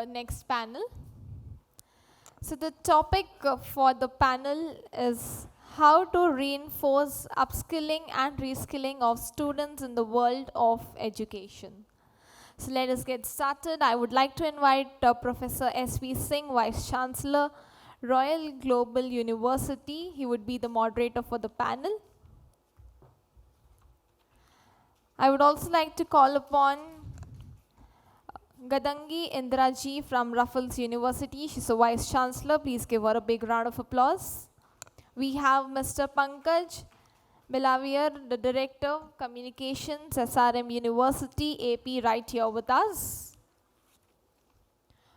the next panel. So the topic for the panel is how to reinforce upskilling and reskilling of students in the world of education. So let us get started. I would like to invite Professor S.V. Singh, Vice Chancellor, Royal Global University. He would be the moderator for the panel. I would also like to call upon Gadangi Indira ji from Raffle's University. She's a Vice Chancellor. Please give her a big round of applause. We have Mr. Pankaj Belwariar, the Director, Communications, SRM University, AP, right here with us.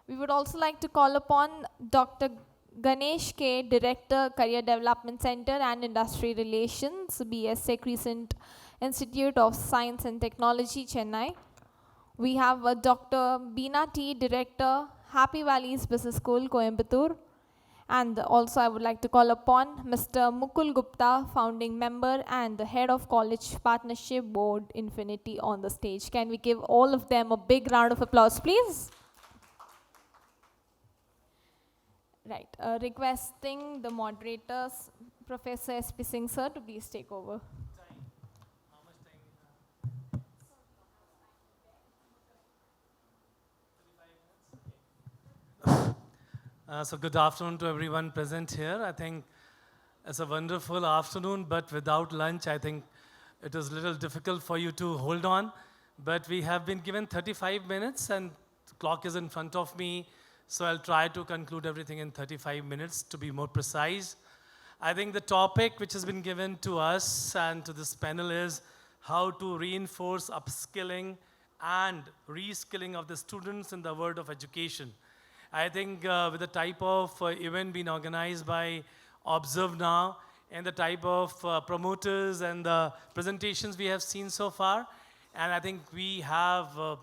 We would also like to call upon Dr. Ganesh K, Director, Career Development Center and Industry Relations, B.S.A.Crescent Institute of Science and Technology, Chennai. We have Dr. Bina T, Director, Happy Valleys Business School, Coimbatore. And also I would like to call upon Mr. Mukul Gupta, founding member and the head of College Partnership Board, Infinity, on the stage. Can we give all of them a big round of applause, please? Right, requesting the moderators, Professor S.P. Singh sir, to please take over. So good afternoon to everyone present here. I think it's a wonderful afternoon, but without lunch, I think it is a little difficult for you to hold on. But we have been given 35 minutes and the clock is in front of me. So I'll try to conclude everything in 35 minutes to be more precise. I think the topic which has been given to us and to this panel is how to reinforce upskilling and reskilling of the students in the world of education. I think with the type of event being organized by Observe Now and the type of promoters and the presentations we have seen so far, and I think we have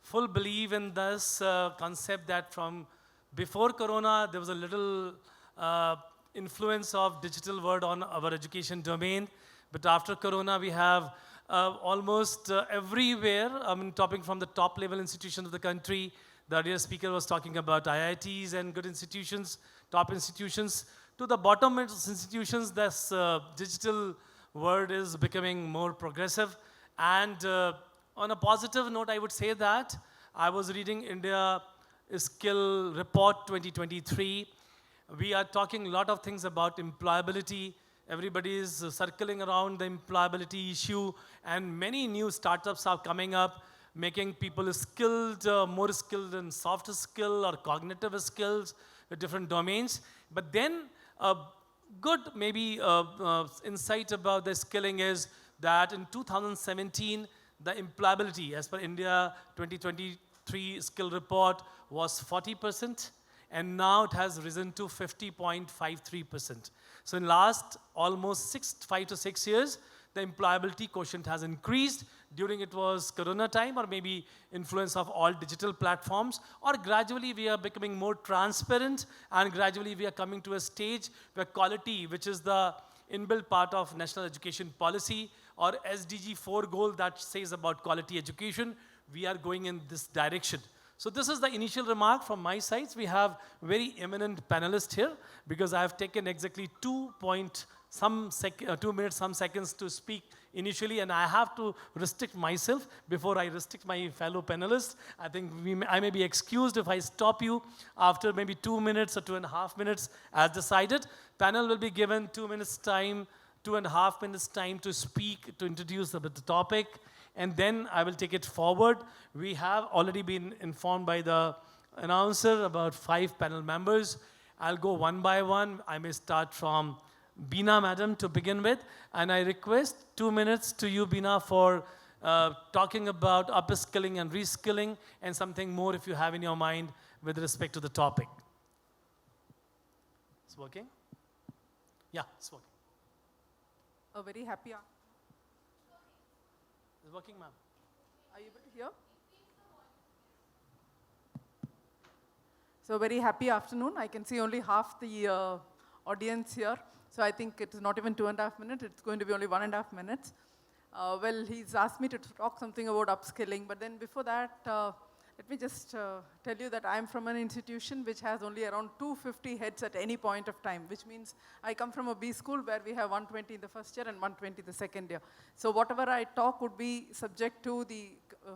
full belief in this concept that from before Corona, there was a little influence of digital world on our education domain. But after Corona, we have almost everywhere, I mean, topping from the top level institutions of the country. The earlier speaker was talking about IITs and good institutions, top institutions. To the bottom institutions, this digital world is becoming more progressive. And on a positive note, I would say that I was reading India Skill Report 2023. We are talking a lot of things about employability. Everybody is circling around the employability issue, and many new startups are coming up, making people skilled, more skilled in soft skill or cognitive skills with different domains. But then a good maybe insight about the skilling is that in 2017, the employability as per India 2023 skill report was 40%, and now it has risen to 50.53%. So in last almost 5 to 6 years, the employability quotient has increased. During it was Corona time, or maybe influence of all digital platforms, or gradually we are becoming more transparent, and gradually we are coming to a stage where quality, which is the inbuilt part of national education policy, or SDG 4 goal that says about quality education, we are going in this direction. So this is the initial remark from my side. We have very eminent panelists here, because I have taken exactly 2 minutes, some seconds to speak initially, and I have to restrict myself before I restrict my fellow panelists. I think I may be excused if I stop you after maybe 2 minutes or 2.5 minutes as decided. Panel will be given 2 minutes time, 2.5 minutes time to speak, to introduce the topic, and then I will take it forward. We have already been informed by the announcer about 5 panel members. I'll go one by one. I may start from Bina madam to begin with, and I request 2 minutes to you, Bina, for talking about upskilling and reskilling, and something more if you have in your mind with respect to the topic. It's working? Yeah, it's working. A very happy. It's working, ma'am. Are you able to hear? So a very happy afternoon. I can see only half the audience here. So I think it is not even 2.5 minutes. It's going to be only 1.5 minutes. Well, he's asked me to talk something about upskilling. But then before that, let me just tell you that I'm from an institution which has only around 250 heads at any point of time, which means I come from a B school where we have 120 in the first year and 120 the second year. So whatever I talk would be subject to the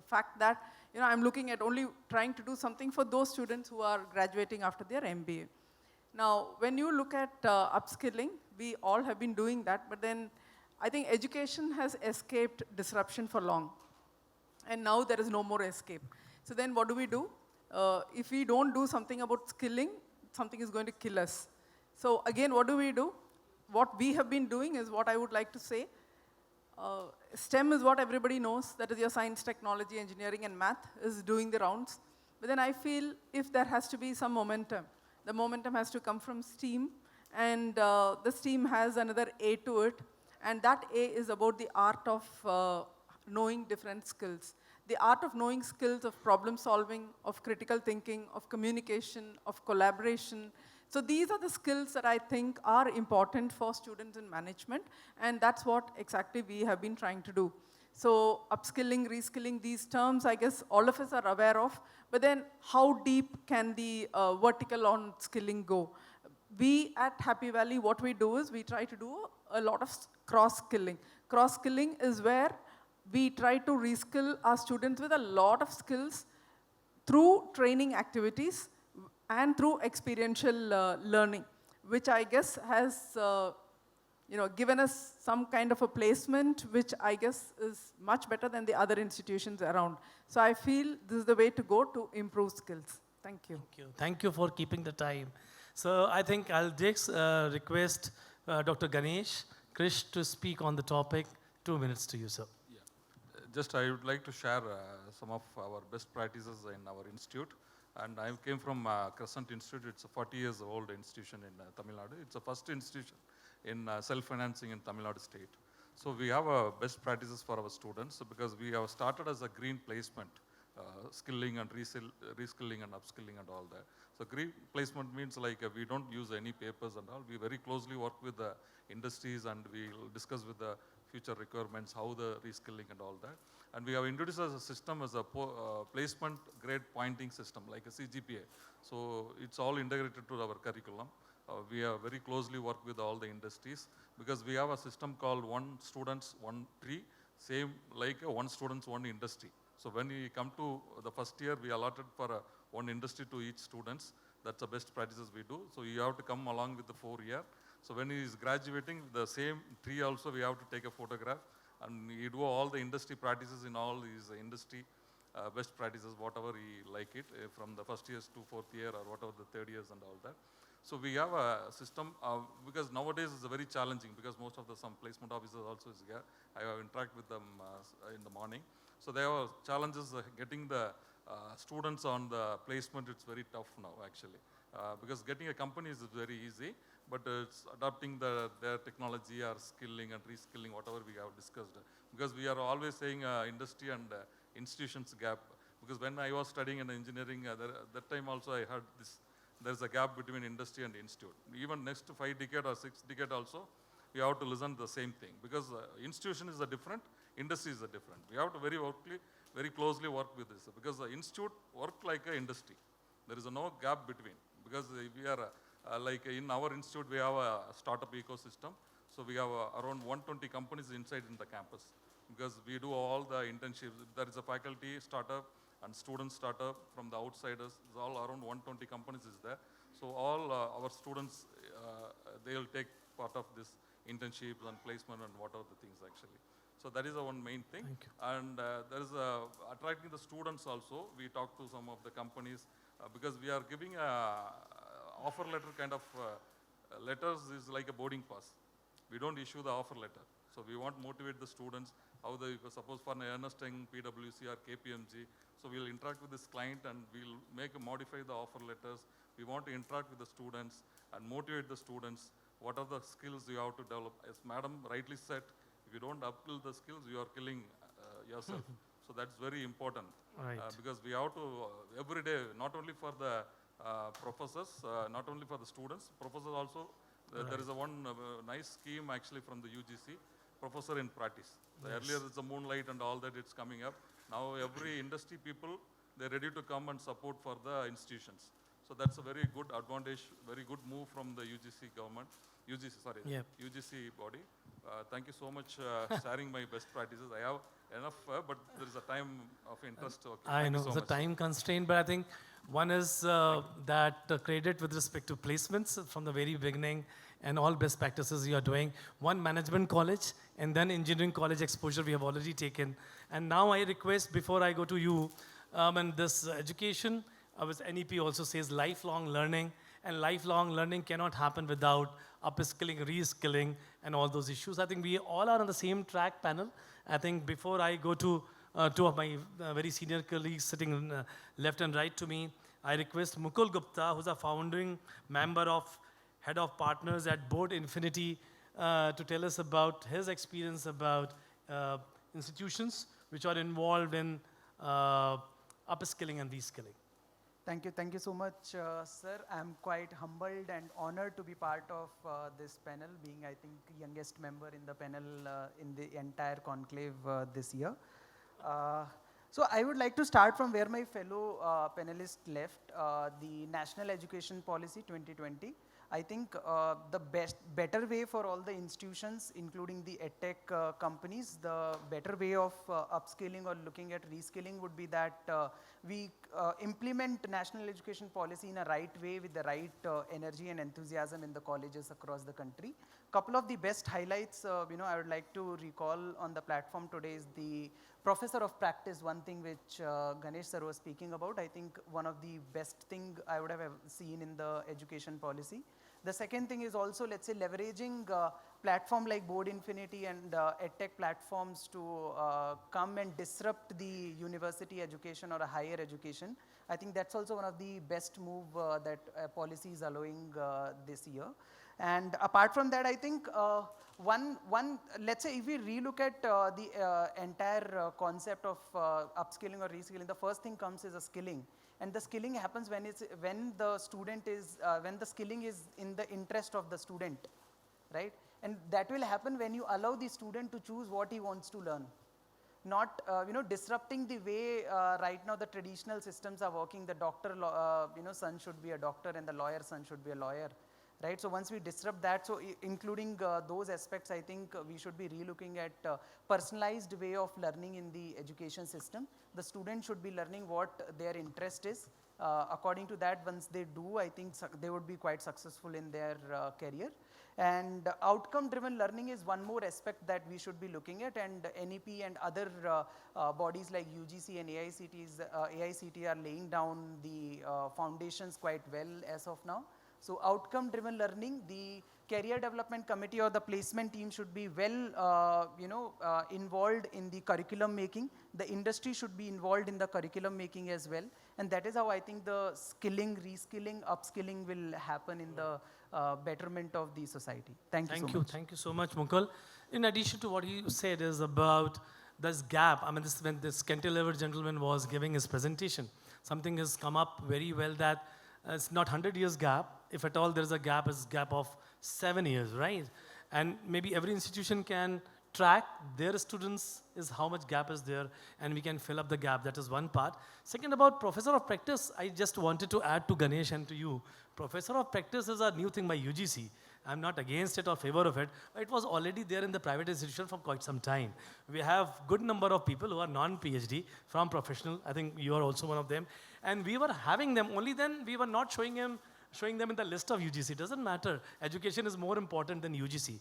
fact that, I'm looking at only trying to do something for those students who are graduating after their MBA. Now, when you look at upskilling, we all have been doing that, but then I think education has escaped disruption for long. And now there is no more escape. So then what do? If we don't do something about skilling, something is going to kill us. So again, what do? What we have been doing is what I would like to say. STEM is what everybody knows. That is your science, technology, engineering, and math is doing the rounds. But then I feel if there has to be some momentum, the momentum has to come from STEAM. And the STEAM has another A to it. And that A is about the art of knowing different skills. The art of knowing skills of problem solving, of critical thinking, of communication, of collaboration. So these are the skills that I think are important for students in management, and that's what exactly we have been trying to do. So upskilling, reskilling, these terms, I guess all of us are aware of, but then how deep can the vertical on skilling go? We at Happy Valley, what we do is we try to do a lot of cross-skilling. Cross-skilling is where we try to reskill our students with a lot of skills through training activities and through experiential learning, which I guess has given us some kind of a placement, which I guess is much better than the other institutions around. So I feel this is the way to go to improve skills. Thank you. Thank you. Thank you for keeping the time. So I think I'll just request Dr. Ganesh, Krish to speak on the topic. 2 minutes to you, sir. Just I would like to share some of our best practices in our institute. And I came from Crescent Institute. It's a 40 years old institution in Tamil Nadu. It's the first institution in self-financing in Tamil Nadu state. So we have best practices for our students because we have started as a green placement, skilling and reskilling and upskilling and all that. So green placement means like we don't use any papers and all. We very closely work with the industries and we discuss with the future requirements, how the reskilling and all that. And we have introduced as a system as a placement grade pointing system, like a CGPA. So it's all integrated to our curriculum. We have very closely worked with all the industries because we have a system called one students, one tree, same like one students, one industry. So when we come to the first year, we allotted for one industry to each students. That's the best practices we do. So you have to come along with the 4 year. So when he is graduating, the same tree also we have to take a photograph. And you do all the industry practices in all these industry best practices, whatever he like it, from the first years to 4th year or whatever the 3rd years and all that. So we have a system because nowadays it's very challenging because most of the some placement officers also is here. I have interact with them in the morning. So there are challenges getting the students on the placement. It's very tough now actually because getting a company is very easy. But it's adopting their technology or skilling and reskilling, whatever we have discussed. Because we are always saying industry and institutions gap. Because when I was studying in engineering, that time also I heard this, there's a gap between industry and institute. Even next 5 decade or 6 decade also, we have to listen to the same thing. Because institution is a different, industry is a different. We have to very closely work with this. Because the institute work like an industry. There is no gap between. Because we are like in our institute, we have a startup ecosystem. So we have around 120 companies inside in the campus. Because we do all the internships. There is a faculty startup and student startup from the outsiders. It's all around 120 companies is there. So all our students, they will take part of this internships and placement and what are the things actually. So that is the one main thing. And there is attracting the students also. We talk to some of the companies because we are giving offer letter kind of letters is like a boarding pass. We don't issue the offer letter. So we want to motivate the students, how they, suppose for Ernst & Young, PwC or KPMG. So we'll interact with this client and we'll modify the offer letters. We want to interact with the students and motivate the students. What are the skills you have to develop? As madam rightly said, if you don't upskill the skills, you are killing yourself. So that's very important. Right. Because we have to, every day, not only for the professors, not only for the students, professors also, there is a one nice scheme actually from the UGC, professor in practice. Earlier it's the moonlight and all that, it's coming up. Now every industry people they're ready to come and support for the institutions. So that's a very good advantage, very good move from the UGC government, Yep. UGC body. Thank you so much sharing my best practices. I have enough, but there is a time of interest. Okay. I Thank know you so it's a much. time constraint, but I think one is that credit with respect to placements from the very beginning and all best practices you are doing. One management college and then engineering college exposure we have already taken. And now I request before I go to you, and this education, as NEP also says lifelong learning, and lifelong learning cannot happen without upskilling, reskilling, and all those issues. I think we all are on the same track panel. I think before I go to two of my very senior colleagues sitting left and right to me, I request Mukul Gupta, who's a founding member of Head of Partners at Board Infinity, to tell us about his experience about institutions which are involved in upskilling and reskilling. Thank you so much, sir. I'm quite humbled and honored to be part of this panel, being, I think, youngest member in the panel in the entire conclave this year. So I would like to start from where my fellow panelists left, the National Education Policy 2020. I think the better way for all the institutions, including the edtech companies, the better way of upskilling or looking at reskilling would be that we implement national education policy in a right way with the right energy and enthusiasm in the colleges across the country. Couple of the best highlights, I would like to recall on the platform today is the professor of practice, one thing which Ganesh sir was speaking about. I think one of the best thing I would have seen in the education policy. The second thing is also, let's say, leveraging platform like Board Infinity and edtech platforms to come and disrupt the university education or a higher education. I think that's also one of the best move that policy is allowing this year. And apart from that, I think let's say if we relook at the entire concept of upskilling or reskilling, the first thing comes is a skilling. And the skilling happens when the skilling is in the interest of the student, right? And that will happen when you allow the student to choose what he wants to learn. Not, disrupting the way right now the traditional systems are working. The doctor, son should be a doctor and the lawyer son should be a lawyer, right? So once we disrupt that, so including those aspects, I think we should be relooking at personalized way of learning in the education system. The student should be learning what their interest is. According to that, once they do, I think they would be quite successful in their career. And outcome-driven learning is one more aspect that we should be looking at, and NEP and other bodies like UGC and AICT are laying down the foundations quite well as of now. So outcome-driven learning, the career development committee or the placement team should be well, involved in the curriculum making. The industry should be involved in the curriculum making as well. And that is how I think the skilling, reskilling, upskilling will happen in the betterment of the society. Thank you so much. Thank you so much, Mukul. In addition to what he said is about this gap, I mean, when this cantilever gentleman was giving his presentation, something has come up very well that it's not 100 years gap. If at all there is a gap, it's a gap of 7 years, right? And maybe every institution can track their students is how much gap is there, and we can fill up the gap. That is one part. Second, about professor of practice, I just wanted to add to Ganesh and to you. Professor of practice is a new thing by UGC. I'm not against it or favor of it. It was already there in the private institution for quite some time. We have good number of people who are non-PhD from professional. I think you are also one of them. And we were having them, only then we were not showing them in the list of UGC. It doesn't matter. Education is more important than UGC,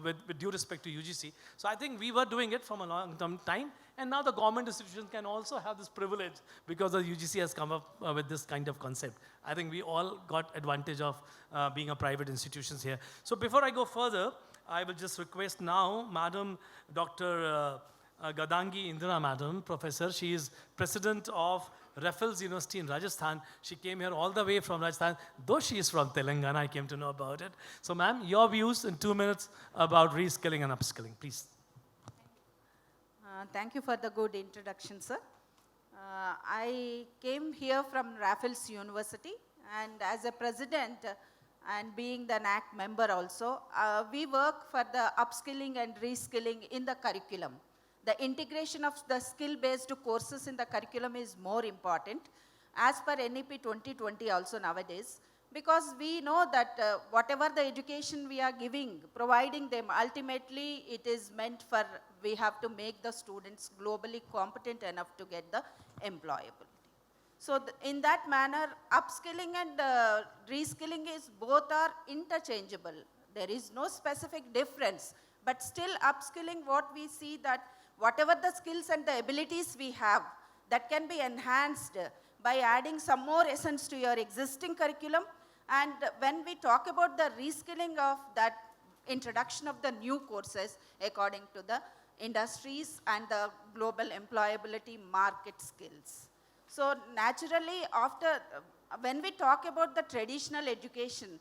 with due respect to UGC. So I think we were doing it from a long time, and now the government institutions can also have this privilege because the UGC has come up with this kind of concept. I think we all got advantage of being a private institutions here. So before I go further, I will just request now, Madam Dr. Gadangi Indira, Madam Professor. She is President of Raffle University in Rajasthan. She came here all the way from Rajasthan, though she is from Telangana. I came to know about it. So, ma'am, your views in 2 minutes about reskilling and upskilling, please. Thank you for the good introduction, sir. I came here from Raffles University, and as a president and being the NAC member also, we work for the upskilling and reskilling in the curriculum. the integration of the skill-based courses in the curriculum is more important, as per NEP 2020 also nowadays, because we know that whatever the education we are giving, providing them, ultimately it is meant for, we have to make the students globally competent enough to get the employability. So in that manner, upskilling and reskilling is both are interchangeable. There is no specific difference, but still upskilling, what we see that whatever the skills and the abilities we have, that can be enhanced by adding some more essence to your existing curriculum. And when we talk about the reskilling of that introduction of the new courses according to the industries and the global employability market skills. So naturally, after, when we talk about the traditional education,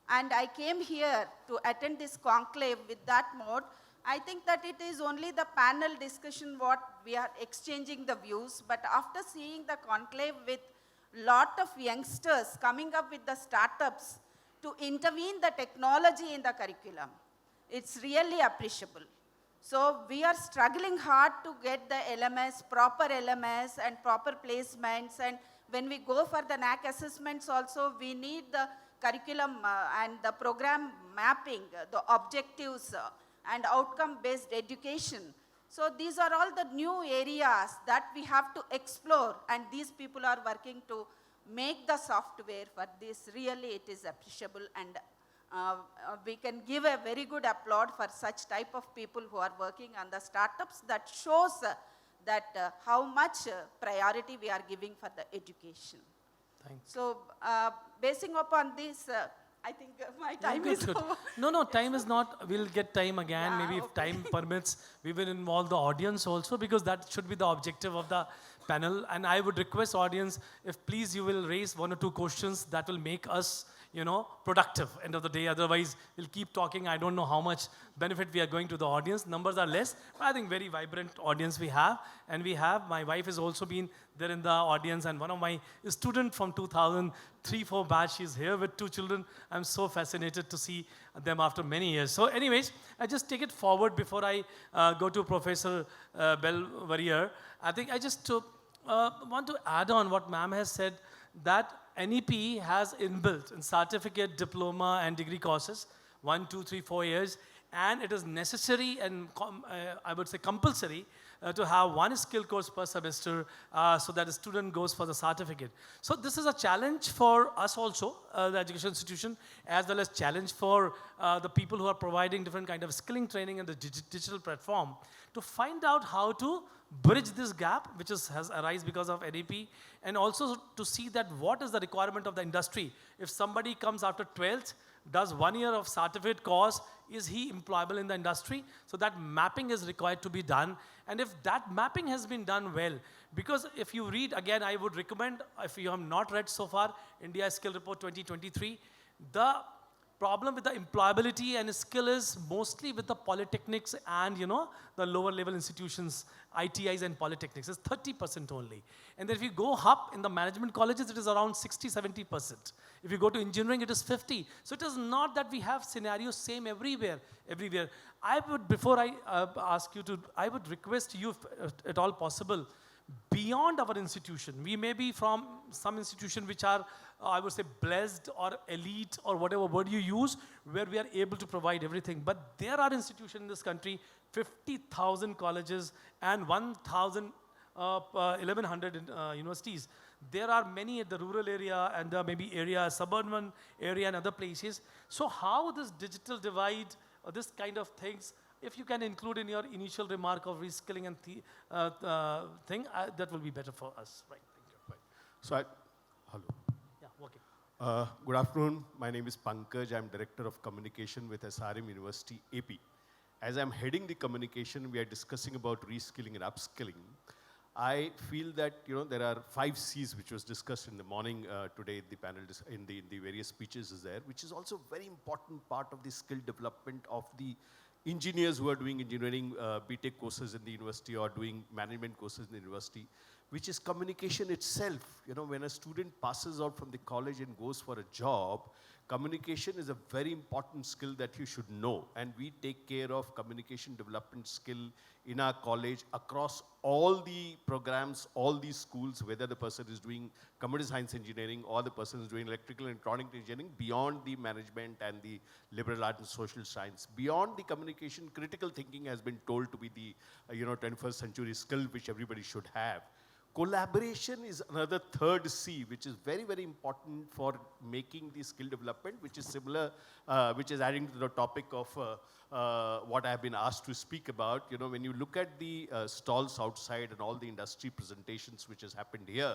and I came here to attend this conclave with that mode, I think that it is only the panel discussion what we are exchanging the views, but after seeing the conclave with lot of youngsters coming up with the startups to intervene the technology in the curriculum, it's really appreciable. So we are struggling hard to get the LMS, proper LMS and proper placements, and when we go for the NAC assessments also, we need the curriculum and the program mapping, the objectives and outcome-based education. So these are all the new areas that we have to explore, and these people are working to make the software for this. Really, it is appreciable, and we can give a very good applaud for such type of people who are working on the startups. That shows that how much priority we are giving for the education. Thanks. So basing upon this, I think my time Good, is good. over. No, time is not. We'll get time again. Yeah, Maybe if okay. time permits, we will involve the audience also, because that should be the objective of the panel. And I would request audience, if please you will raise 1 or 2 questions that will make us, productive end of the day. Otherwise, we'll keep talking. I don't know how much benefit we are going to the audience. Numbers are less, but I think very vibrant audience we have. And we have, my wife has also been there in the audience, and one of my student from 2003-4 batch, she's here with 2 children. I'm so fascinated to see them after many years. So anyways, I just take it forward before I go to Professor Belwariar. I think I just want to add on what ma'am has said, that NEP has inbuilt in certificate, diploma and degree courses, 1, 2, 3, 4 years, and it is necessary and I would say compulsory to have 1 skill course per semester so that the student goes for the certificate. So this is a challenge for us also, the education institution, as well as challenge for the people who are providing different kind of skilling training in the digital platform, to find out how to bridge this gap which has arisen because of NEP, and also to see that what is the requirement of the industry. If somebody comes after 12th, does 1 year of certificate course, is he employable in the industry? So that mapping is required to be done. And if that mapping has been done well, because if you read, again, I would recommend, if you have not read so far, India Skill Report 2023, the problem with the employability and skill is mostly with the polytechnics and, the lower level institutions, ITIs and polytechnics. It's 30% only. And then if you go up in the management colleges, it is around 60, 70%. If you go to engineering, it is 50. So it is not that we have scenarios same everywhere. I would, before I ask you to, I would request you, if at all possible, beyond our institution. We may be from some institution which are, I would say, blessed or elite or whatever word you use, where we are able to provide everything. But there are institutions in this country, 50,000 colleges and 1,100 universities. There are many at the rural area and maybe area, suburban area and other places. So how this digital divide or this kind of things, if you can include in your initial remark of reskilling and that will be better for us. Right. Thank you. Right. So, hello. Yeah, okay. Good afternoon. My name is Pankaj. I'm Director of Communication with SRM University, AP. As I'm heading the communication, we are discussing about reskilling and upskilling. I feel that there are 5 C's which was discussed in the morning today. The panel in the various speeches is there, which is also very important part of the skill development of the engineers who are doing engineering B.Tech courses in the university or doing management courses in the university, which is communication itself. When a student passes out from the college and goes for a job, communication is a very important skill that you should know. And we take care of communication development skill in our college across all the programs, all these schools, whether the person is doing computer science engineering or the person is doing electrical and electronic engineering, beyond the management and the liberal arts and social science. Beyond the communication, critical thinking has been told to be the 21st century skill which everybody should have. Collaboration is another third C, which is very, very important for making the skill development, which is similar, which is adding to the topic of what I have been asked to speak about. When you look at the stalls outside and all the industry presentations which has happened here,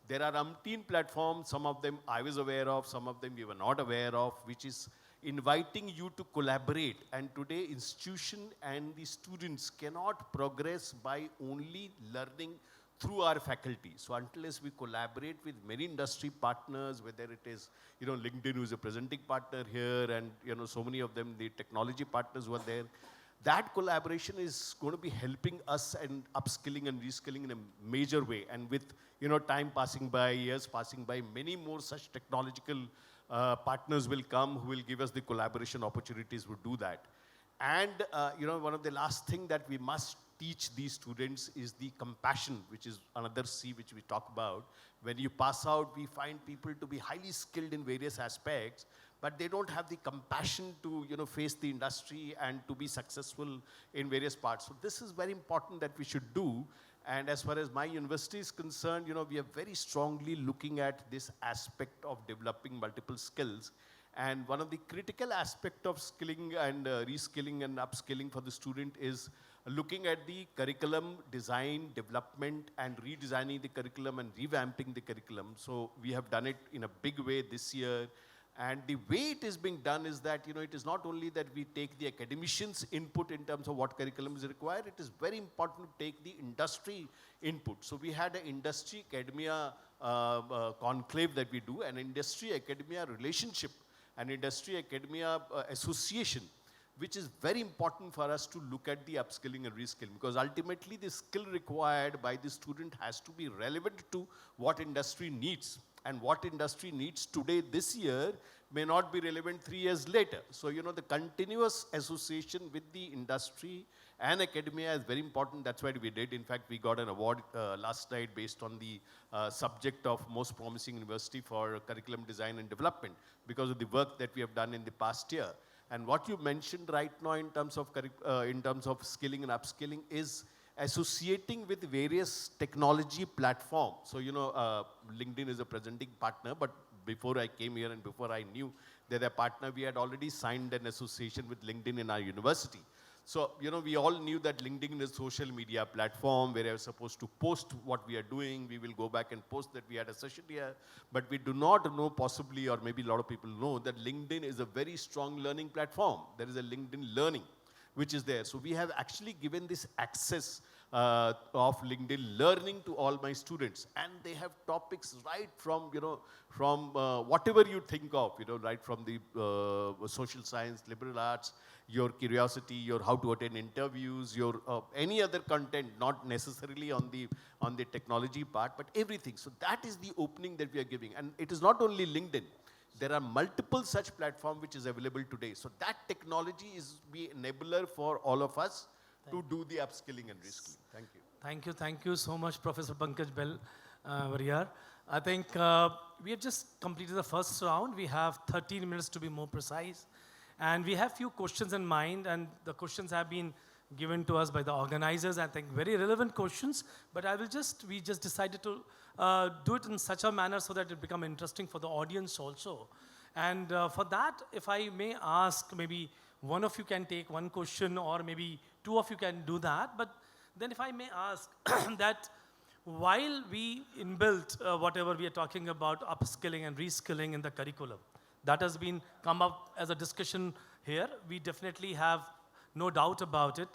there are umpteen platforms, some of them I was aware of, some of them we were not aware of, which is inviting you to collaborate. And today, institution and the students cannot progress by only learning through our faculty. So unless we collaborate with many industry partners, whether it is, LinkedIn, who is a presenting partner here, and, so many of them, the technology partners who are there, that collaboration is going to be helping us in upskilling and reskilling in a major way. And with, time passing by, years passing by, many more such technological partners will come who will give us the collaboration opportunities to do that. And, one of the last thing that we must teach these students is the compassion, which is another C which we talk about. When you pass out, we find people to be highly skilled in various aspects, but they don't have the compassion to face the industry and to be successful in various parts. So this is very important that we should do. And as far as my university is concerned, we are very strongly looking at this aspect of developing multiple skills. And one of the critical aspect of skilling and reskilling and upskilling for the student is looking at the curriculum design, development, and redesigning the curriculum and revamping the curriculum. So we have done it in a big way this year. And the way it is being done is that, it is not only that we take the academicians' input in terms of what curriculum is required, it is very important to take the industry input. So we had an industry academia conclave that we do, an industry academia relationship, an industry academia association, which is very important for us to look at the upskilling and reskilling, because ultimately the skill required by the student has to be relevant to what industry needs. And what industry needs today, this year, may not be relevant 3 years later. So, the continuous association with the industry and academia is very important. That's why we did. In fact, we got an award last night based on the subject of most promising university for curriculum design and development, because of the work that we have done in the past year. And what you mentioned right now in terms of skilling and upskilling is associating with various technology platforms. So, LinkedIn is a presenting partner, but before I came here and before I knew they're a partner, we had already signed an association with LinkedIn in our university. So, we all knew that LinkedIn is a social media platform where we are supposed to post what we are doing. We will go back and post that we had a session here. But we do not know possibly, or maybe a lot of people know, that LinkedIn is a very strong learning platform. There is a LinkedIn Learning, which is there. So we have actually given this access of LinkedIn Learning to all my students. And they have topics right from, whatever you think of, right from the social science, liberal arts, your curiosity, your how to attend interviews, your any other content, not necessarily on the technology part, but everything. So that is the opening that we are giving. And it is not only LinkedIn. There are multiple such platforms which is available today. So that technology is the enabler for all of us to do the upskilling and reskilling. Thank you. Thank you so much, Professor Pankaj Belwariar. I think we have just completed the first round. We have 13 minutes to be more precise. And we have few questions in mind, and the questions have been given to us by the organizers. I think very relevant questions, but we just decided to do it in such a manner so that it become interesting for the audience also. And for that, if I may ask, maybe one of you can take one question, or maybe two of you can do that. But then if I may ask that while we inbuilt whatever we are talking about upskilling and reskilling in the curriculum, that has been come up as a discussion here. We definitely have no doubt about it.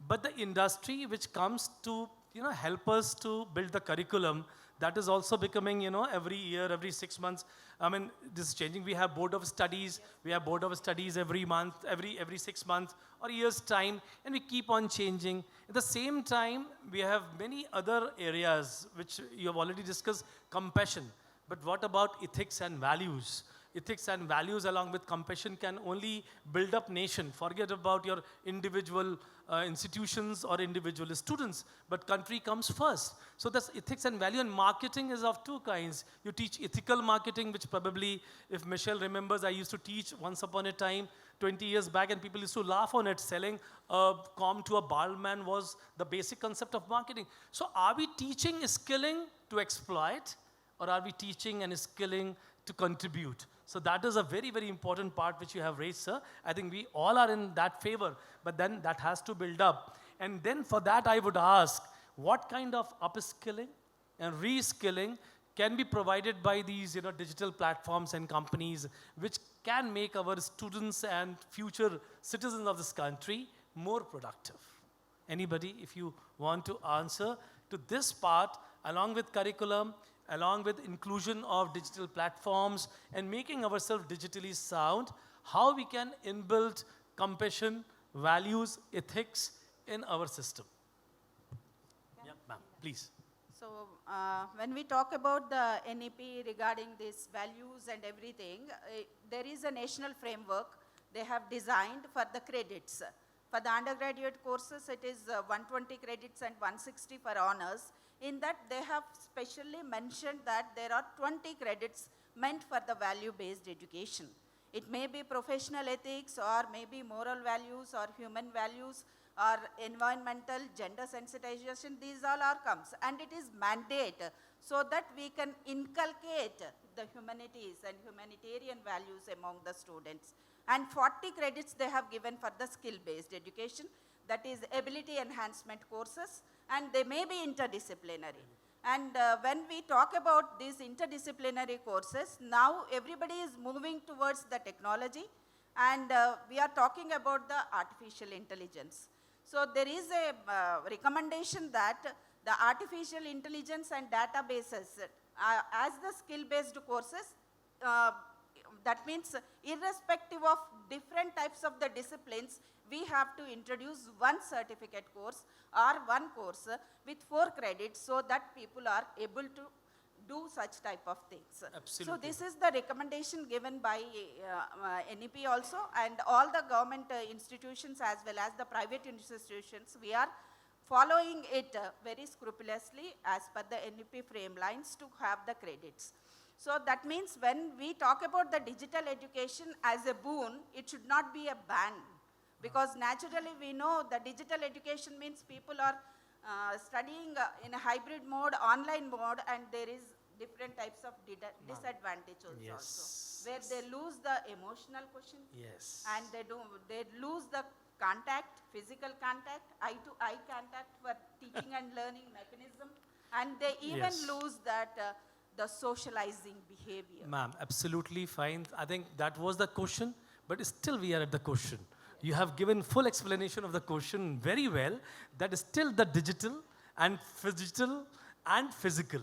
But the industry which comes to help us to build the curriculum, that is also becoming, every year, every 6 months. I mean, this is changing. We have board of studies. We have board of studies every month, every 6 months or year's time, and we keep on changing. At the same time, we have many other areas which you have already discussed, compassion. But what about ethics and values? ethics and values along with compassion can only build up nation. Forget about your individual institutions or individual students, but country comes first. So that's ethics and value, and marketing is of two kinds. You teach ethical marketing, which probably, if Michelle remembers, I used to teach once upon a time, 20 years back, and people used to laugh on it. Selling a comb to a bald man was the basic concept of marketing. So are we teaching skilling to exploit, or are we teaching and skilling to contribute? So that is a very, very important part which you have raised, sir. I think we all are in that favor, but then that has to build up. And then for that, I would ask, what kind of upskilling and reskilling can be provided by these digital platforms and companies which can make our students and future citizens of this country more productive? Anybody, if you want to answer to this part, along with curriculum, along with inclusion of digital platforms and making ourselves digitally sound, how we can inbuild compassion, values, ethics in our system. Yeah, ma'am, please. So when we talk about the NEP regarding these values and everything, there is a national framework they have designed for the credits. For the undergraduate courses, it is 120 credits and 160 for honors. In that, they have specially mentioned that there are 20 credits meant for the value-based education. It may be professional ethics, or maybe moral values, or human values, or environmental, gender sensitization. These all are comes, and it is mandate so that we can inculcate the humanities and humanitarian values among the students. And 40 credits they have given for the skill-based education, that is ability enhancement courses, and they may be interdisciplinary. And when we talk about these interdisciplinary courses, now everybody is moving towards the technology, and we are talking about the artificial intelligence. So there is a recommendation that the artificial intelligence and databases, as the skill-based courses, that means irrespective of different types of the disciplines, we have to introduce one certificate course or one course with 4 credits so that people are able to do such type of things. Absolutely. So this is the recommendation given by NEP also, and all the government institutions as well as the private institutions, we are following it very scrupulously as per the NEP frame lines to have the credits. So that means when we talk about the digital education as a boon, it should not be a ban. Because naturally we know the digital education means people are studying in a hybrid mode, online mode, and there is different types of disadvantages also. Where they lose the emotional quotient, and they lose the contact, physical contact, eye-to-eye contact for teaching and learning mechanism, and they even lose that the socializing behavior. Ma'am, absolutely fine. I think that was the question, but still we are at the question. You have given full explanation of the question very well. That is still the digital and physical.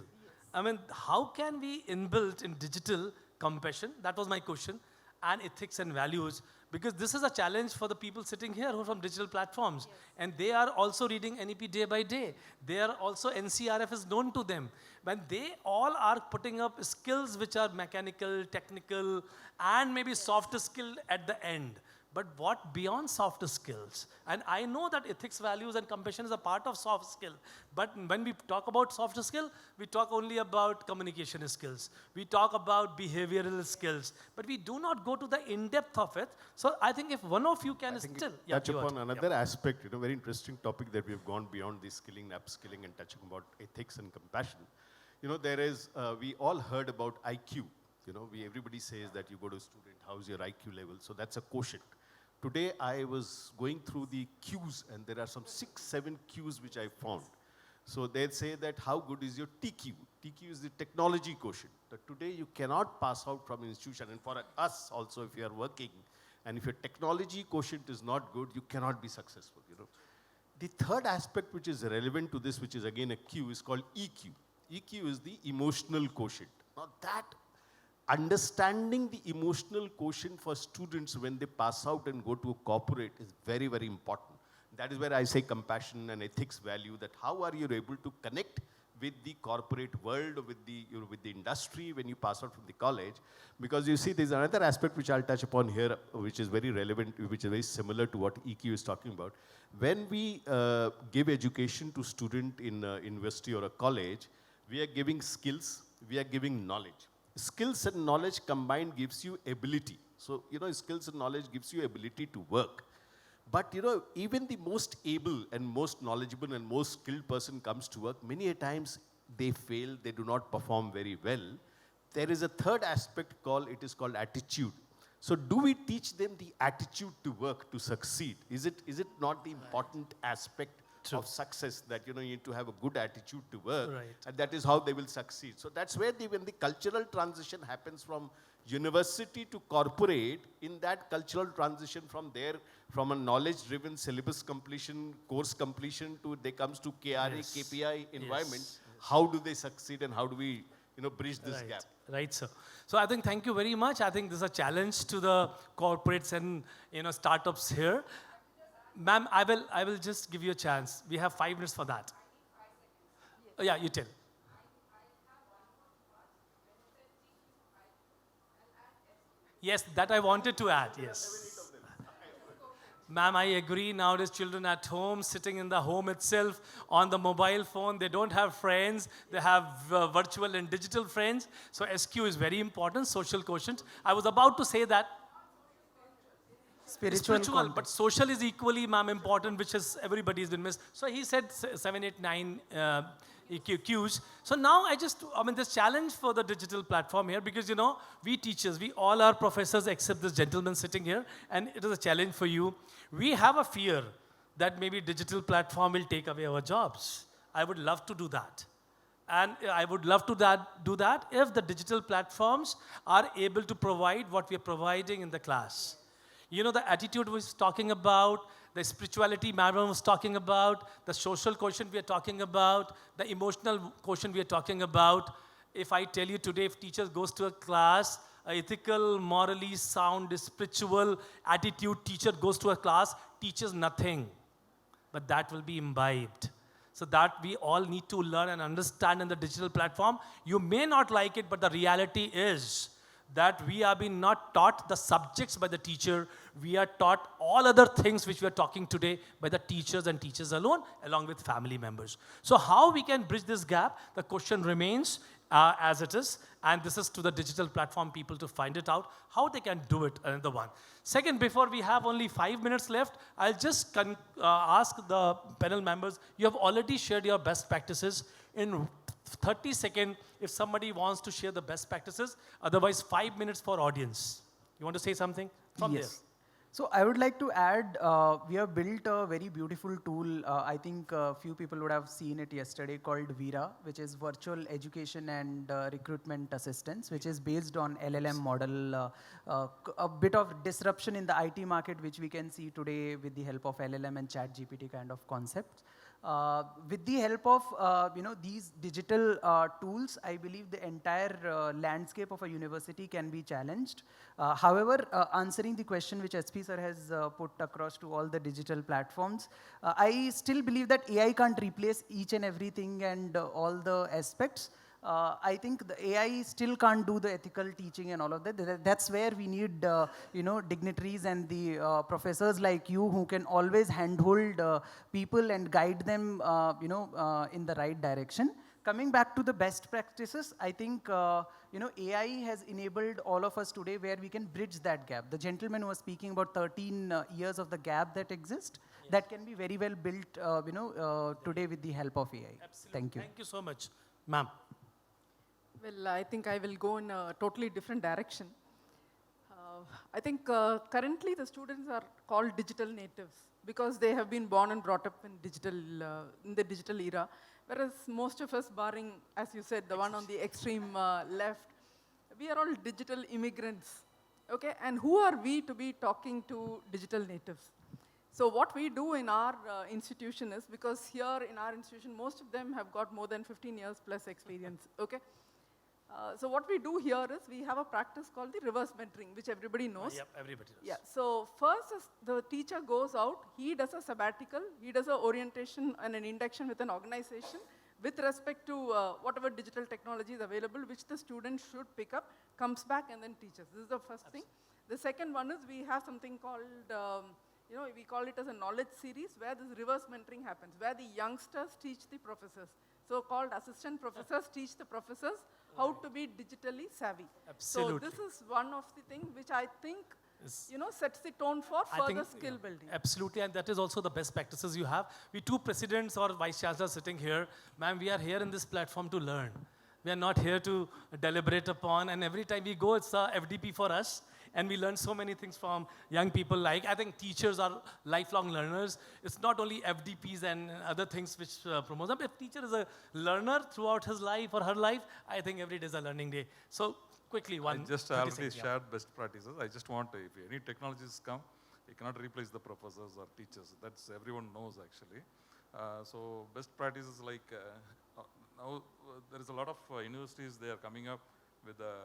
I mean, how can we inbuilt in digital compassion? That was my question. And ethics and values. Because this is a challenge for the people sitting here who are from digital platforms. And they are also reading NEP day by day. They are also, NCRF is known to them. But they all are putting up skills which are mechanical, technical, and maybe soft skill at the end. But what beyond soft skills? And I know that ethics, values, and compassion is a part of soft skill. But when we talk about soft skill, we talk only about communication skills. We talk about behavioral skills. But we do not go to the in-depth of it. So I think if one of you can still touch upon another aspect, very interesting topic that we have gone beyond the skilling, upskilling, and touching about ethics and compassion. There is, we all heard about IQ. Everybody says that you go to a student, how's your IQ level? So that's a quotient. Today I was going through the Qs, and there are some 6-7 Qs which I found. So they'd say that how good is your TQ? TQ is the technology quotient. That today you cannot pass out from an institution, and for us also, if you are working, and if your technology quotient is not good, you cannot be successful. The third aspect which is relevant to this, which is again a Q, is called EQ. EQ is the emotional quotient. Now that understanding the emotional quotient for students when they pass out and go to a corporate is very, very important. That is where I say compassion and ethics value, that how are you able to connect with the corporate world, with the, with the industry when you pass out from the college. Because you see, there's another aspect which I'll touch upon here, which is very relevant, which is very similar to what EQ is talking about. When we give education to student in a university or a college, we are giving skills, we are giving knowledge. Skills and knowledge combined gives you ability. So, skills and knowledge gives you ability to work. But, even the most able and most knowledgeable and most skilled person comes to work, many a times they fail, they do not perform very well. There is a third aspect it is called attitude. So do we teach them the attitude to work, to succeed? Is it not the important aspect of success that, you need to have a good attitude to work, and that is how they will succeed. So that's where when the cultural transition happens from university to corporate, in that cultural transition from a knowledge-driven syllabus completion, course completion to they comes to KRA, KPI environment, how do they succeed and how do we bridge this gap? Right, sir. So I think thank you very much. I think this is a challenge to the corporates and startups here. Ma'am, I will just give you a chance. We have 5 minutes for that. Oh, yeah, you tell. Yes, that I wanted to add, yes. Ma'am, I agree. Nowadays, children at home, sitting in the home itself, on the mobile phone, they don't have friends. They have virtual and digital friends. So SQ is very important, social quotient. I was about to say that. Spiritual, but social is equally, ma'am, important, which is everybody's been missed. So he said 7, 8, 9 Qs. So now this challenge for the digital platform here, because we teachers, we all are professors except this gentleman sitting here, and it is a challenge for you. We have a fear that maybe digital platform will take away our jobs. I would love to do that. And I would love to do that if the digital platforms are able to provide what we are providing in the class. The attitude we was talking about, the spirituality Madam was talking about, the social quotient we are talking about, the emotional quotient we are talking about. If I tell you today, if teachers goes to a class, a ethical, morally sound, spiritual attitude teacher goes to a class, teaches nothing. But that will be imbibed. So that we all need to learn and understand in the digital platform. You may not like it, but the reality is that we are being not taught the subjects by the teacher. We are taught all other things which we are talking today by the teachers and teachers alone, along with family members. So how we can bridge this gap? The question remains as it is, and this is to the digital platform people to find it out, how they can do it, another one. Second, before we have only 5 minutes left, I'll just ask the panel members, you have already shared your best practices. In 30 seconds, if somebody wants to share the best practices, otherwise 5 minutes for audience. You want to say something from there? So I would like to add, we have built a very beautiful tool. I think a few people would have seen it yesterday, called Vira, which is Virtual Education and Recruitment Assistance, which is based on LLM model. A bit of disruption in the IT market, which we can see today with the help of LLM and ChatGPT kind of concepts. With the help of these digital tools, I believe the entire landscape of a university can be challenged. However, answering the question which SP sir has put across to all the digital platforms, I still believe that AI can't replace each and everything and all the aspects. I think the AI still can't do the ethical teaching and all of that. That's where we need, dignitaries and the professors like you who can always handhold people and guide them, in the right direction. Coming back to the best practices, I think, AI has enabled all of us today where we can bridge that gap. The gentleman who was speaking about 13 years of the gap that exists, that can be very well built, today with the help of AI. Absolutely. Thank you. Thank you so much. Ma'am. Well, I think I will go in a totally different direction. I think currently the students are called digital natives because they have been born and brought up in the digital era, whereas most of us, barring, as you said, the one on the extreme left, we are all digital immigrants, okay? And who are we to be talking to digital natives? So what we do in our institution is, because here in our institution, most of them have got more than 15 years plus experience, okay? So what we do here is we have a practice called the reverse mentoring, which everybody knows. Yep, everybody does. Yeah. So first, is the teacher goes out, he does a sabbatical, he does an orientation and an induction with an organization with respect to whatever digital technology is available, which the student should pick up, comes back and then teaches. This is the first thing. The second one is we have something called, we call it as a knowledge series, where this reverse mentoring happens, where the youngsters teach the professors. So-called assistant professors teach the professors how to be digitally savvy. Absolutely. So this is one of the things which I think, sets the tone for further skill building. Absolutely, and that is also the best practices you have. We two presidents or vice chancellors sitting here, ma'am, we are here in this platform to learn. We are not here to deliberate upon, and every time we go, it's a FDP for us. And we learn so many things from young people. Like, I think teachers are lifelong learners. It's not only FDPs and other things which promote them. If teacher is a learner throughout his life or her life, I think every day is a learning day. So quickly, I just already shared best practices. I just want, if any technologies come, you cannot replace the professors or teachers. That's everyone knows actually. So best practices like, now there is a lot of universities, they are coming up with a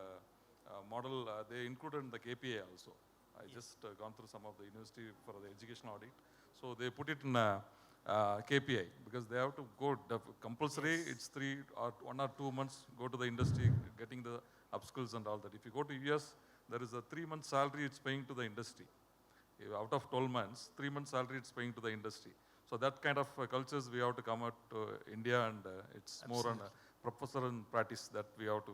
model, they included in the KPI also. I just gone through some of the university for the educational audit. So they put it in KPI because they have to go compulsory. It's 1 or 2 months, go to the industry, getting the upskills and all that. If you go to US, there is a 3-month salary it's paying to the industry. Out of 12 months, 3 months salary it's paying to the industry. So that kind of cultures we have to come out to India, and it's more on professor and practice that we have to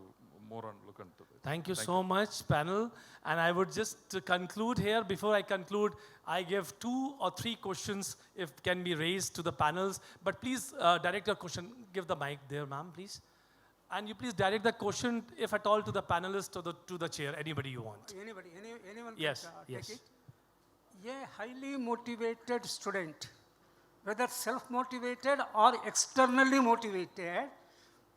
more on look into it. Thank you so much, panel. And I would just conclude here. Before I conclude, I give 2 or 3 questions if can be raised to the panels. But please direct your question. Give the mic there, ma'am, please. And you please direct the question, if at all, to the panelists or to the chair, anybody you want. Anyone Yes, can yes. take it. A highly motivated student, whether self-motivated or externally motivated,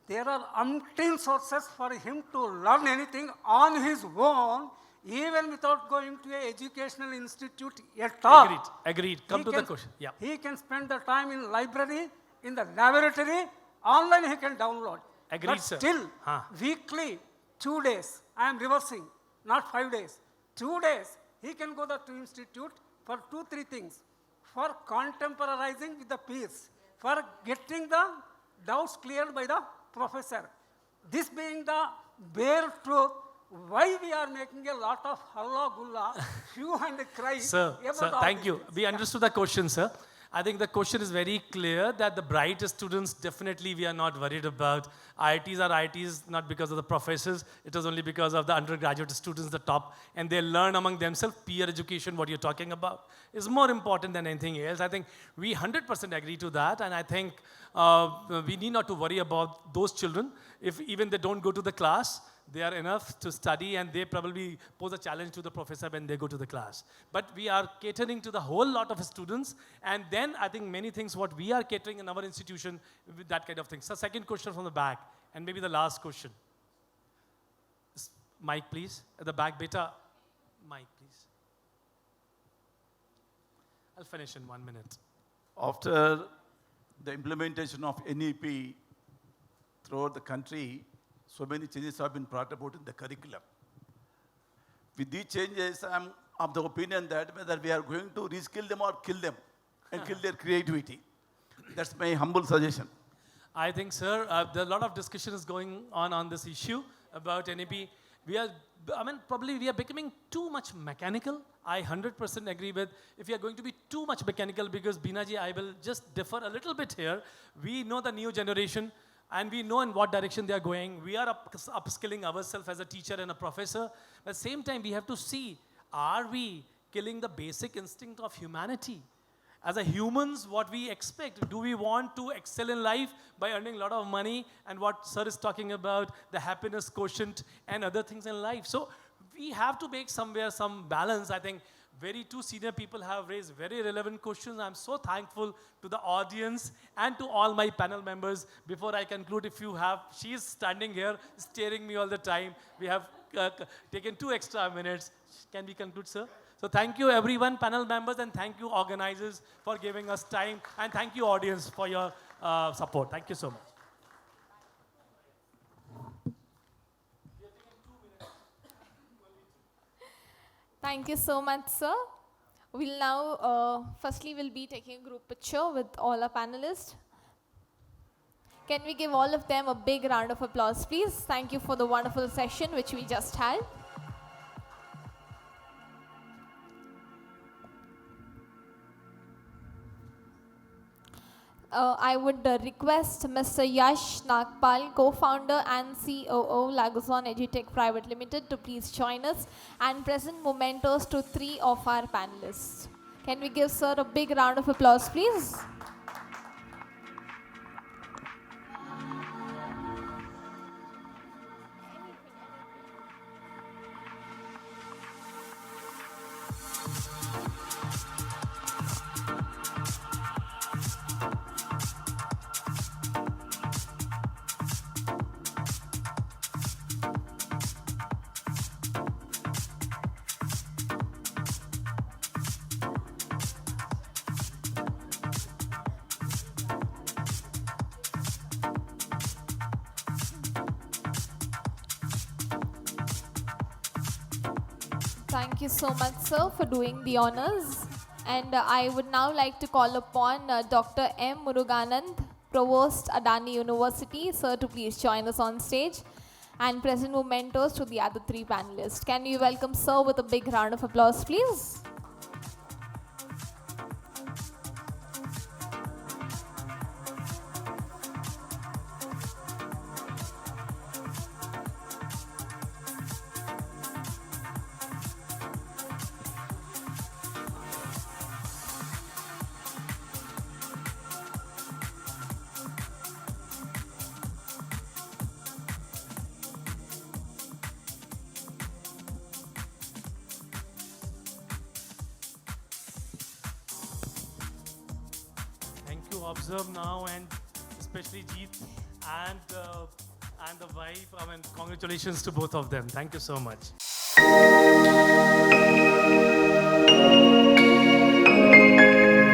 there are umpteen sources for him to learn anything on his own, even without going to an educational institute at all. Agreed. Come to the question. Yeah. He can spend the time in library, in the laboratory, online he can download. Agreed, but sir. Still, weekly, 2 days, I am reversing, not 5 days. 2 days, he can go to institute for 2-3 things. For contemporizing with the peers, for getting the doubts cleared by the professor. This being the bare truth, why we are making a lot of halla gulla, hue and cry. Sir, thank you. We understood the question, sir. I think the question is very clear that the brightest students, definitely we are not worried about. IITs are IITs not because of the professors. It is only because of the undergraduate students, the top. And they learn among themselves. Peer education, what you're talking about, is more important than anything else. I think we 100% agree to that. And I think we need not to worry about those children. If even they don't go to the class, they are enough to study, and they probably pose a challenge to the professor when they go to the class. But we are catering to the whole lot of students, and then I think many things what we are catering in our institution with that kind of thing. So second question from the back, and maybe the last question. Mic, please. At the back, beta. Mic, please. I'll finish in 1 minute. After the implementation of NEP throughout the country, so many changes have been brought about in the curriculum. With these changes, I'm of the opinion that whether we are going to reskill them or kill them and kill their creativity. That's my humble suggestion. I think, sir, there are a lot of discussions going on this issue about NEP. Probably we are becoming too much mechanical. I 100% agree with, if we are going to be too much mechanical, because Bina ji, I will just differ a little bit here. We know the new generation, and we know in what direction they are going. We are upskilling ourselves as a teacher and a professor. At the same time, we have to see, are we killing the basic instinct of humanity? As a humans, what we expect, do we want to excel in life by earning a lot of money, and what sir is talking about, the happiness quotient and other things in life. So we have to make somewhere some balance. I think two senior people have raised very relevant questions. I'm so thankful to the audience and to all my panel members. Before I conclude, if you have, she is standing here staring me all the time. We have taken 2 extra minutes. Can we conclude, sir? So thank you everyone, panel members, and thank you organizers for giving us time, and thank you audience for your support. Thank you so much. Thank you so much, sir. We'll now, firstly, we'll be taking a group picture with all our panelists. Can we give all of them a big round of applause, please? Thank you for the wonderful session which we just had. I would request Mr. Yash Nagpal, co-founder and COO Laguzon Edutech Private Limited, to please join us and present mementos to 3 of our panelists. Can we give sir a big round of applause, please? Thank you so much, sir, for doing the honors. And I would now like to call upon Dr. M. Muruganand, Provost, Adani University, sir, to please join us on stage and present mementos to the other 3 panelists. Can you welcome sir with a big round of applause, please? Observe now, and especially Jeet and the wife. I mean, congratulations to both of them. Thank you so much.